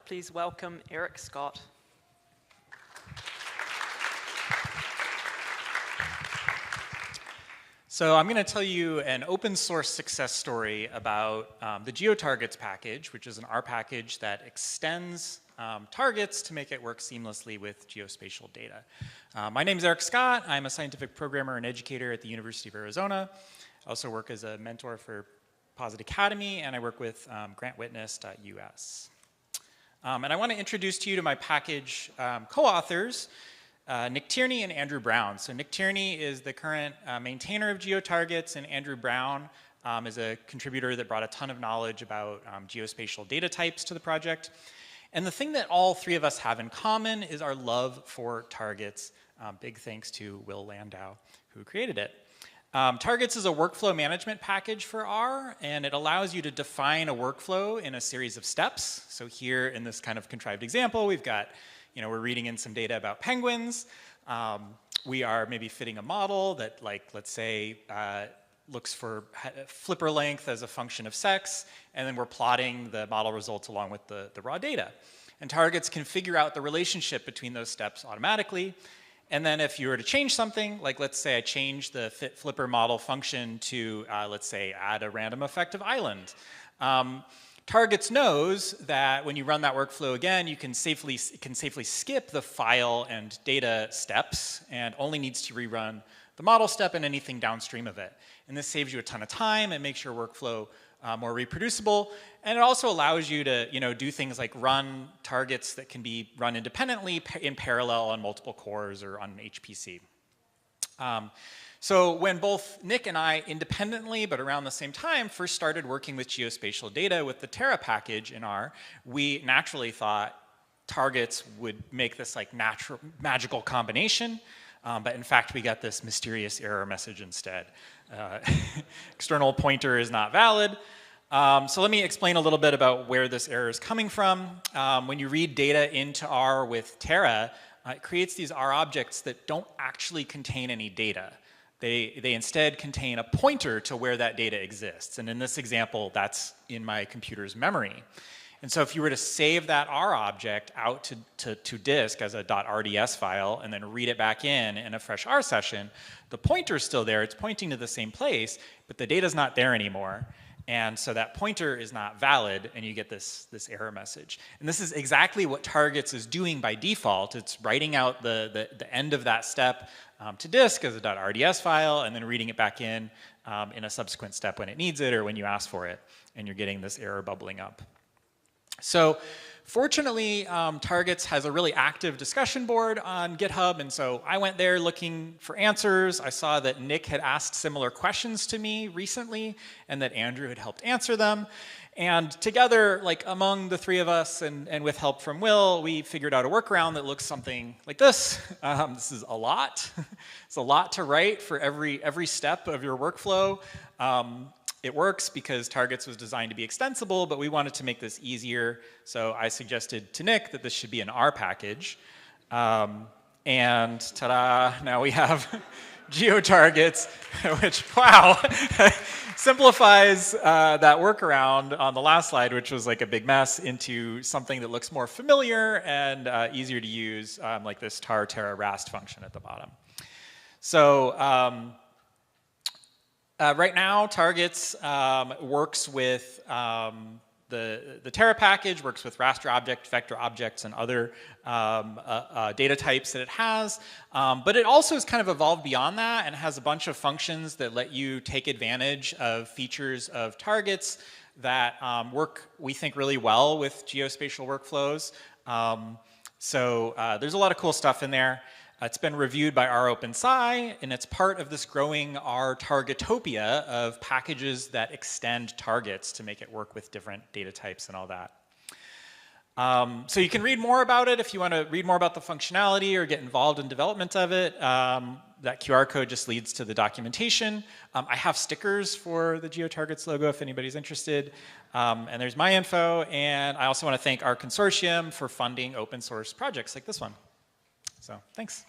please welcome Eric Scott. So I'm going to tell you an open source success story about the geotargets package, which is an R package that extends targets to make it work seamlessly with geospatial data. My name is Eric Scott. I'm a scientific programmer and educator at the University of Arizona. I also work as a mentor for Posit Academy, and I work with grantwitness.us. And I want to introduce to you to my package co-authors, Nick Tierney and Andrew Brown. So Nick Tierney is the current maintainer of geotargets, and Andrew Brown is a contributor that brought a ton of knowledge about geospatial data types to the project. And the thing that all three of us have in common is our love for targets. Big thanks to Will Landau, who created it. Targets is a workflow management package for R, and it allows you to define a workflow in a series of steps. So here in this kind of contrived example, we've got, we're reading in some data about penguins. We are maybe fitting a model that, like, let's say, looks for flipper length as a function of sex, and then we're plotting the model results along with the raw data. And targets can figure out the relationship between those steps automatically. And then if you were to change something, like let's say I change the fit flipper model function to, let's say, add a random effective island. Targets knows that when you run that workflow again, you can safely skip the file and data steps and only needs to rerun the model step and anything downstream of it. And this saves you a ton of time and makes your workflow more reproducible. And it also allows you to do things like run targets that can be run independently in parallel on multiple cores or on an HPC. So when both Nick and I independently, but around the same time, first started working with geospatial data with the Terra package in R, we naturally thought targets would make this like magical combination. But in fact, we got this mysterious error message instead. External pointer is not valid. So let me explain a little bit about where this error is coming from. When you read data into R with Terra, it creates these R objects that don't actually contain any data. They instead contain a pointer to where that data exists. And in this example, that's in my computer's memory. And so if you were to save that R object out to disk as a .rds file and then read it back in a fresh R session, the pointer's still there. It's pointing to the same place, but the data's not there anymore. And so that pointer is not valid, and you get this error message. And this is exactly what targets is doing by default. It's writing out the end of that step to disk as a .rds file and then reading it back in a subsequent step when it needs it or when you ask for it. And you're getting this error bubbling up. So fortunately, Targets has a really active discussion board on GitHub, and so I went there looking for answers. I saw that Nick had asked similar questions to me recently, and that Andrew had helped answer them. And together, like among the three of us, and with help from Will, we figured out a workaround that looks something like this. This is a lot. It's a lot to write for every step of your workflow. It works because Targets was designed to be extensible, but we wanted to make this easier. So I suggested to Nick that this should be an R package. And ta-da, now we have geotargets, which, wow, simplifies that workaround on the last slide, which was like a big mess, into something that looks more familiar and easier to use, like this tar terra rast function at the bottom. So right now, Targets works with the Terra package, works with raster object, vector objects, and other data types that it has. But it also has kind of evolved beyond that and has a bunch of functions that let you take advantage of features of Targets that work, we think, really well with geospatial workflows. So there's a lot of cool stuff in there. It's been reviewed by rOpenSci, and it's part of this growing R targetopia of packages that extend targets to make it work with different data types and all that. So you can read more about it if you want to read more about the functionality or get involved in development of it. That QR code just leads to the documentation. I have stickers for the geotargets logo if anybody's interested. And there's my info. And I also want to thank our consortium for funding open source projects like this one. So thanks.